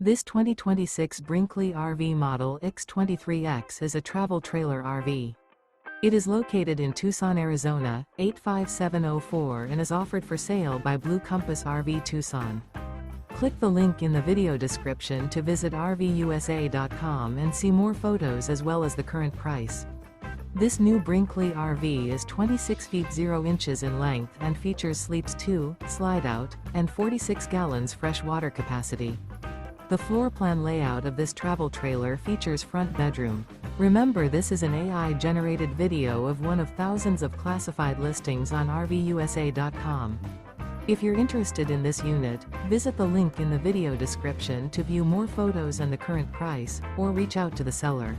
This 2026 Brinkley RV Model Ix 23X is a travel trailer RV. It is located in Tucson, Arizona, 85704 and is offered for sale by Blue Compass RV Tucson. Click the link in the video description to visit RVUSA.com and see more photos as well as the current price. This new Brinkley RV is 26 feet 0 inches in length and features sleeps 2, Slideout, and 46 gallons fresh water capacity. The floor plan layout of this travel trailer features front bedroom. Remember, this is an AI-generated video of one of thousands of classified listings on RVUSA.com. If you're interested in this unit, visit the link in the video description to view more photos and the current price, or reach out to the seller.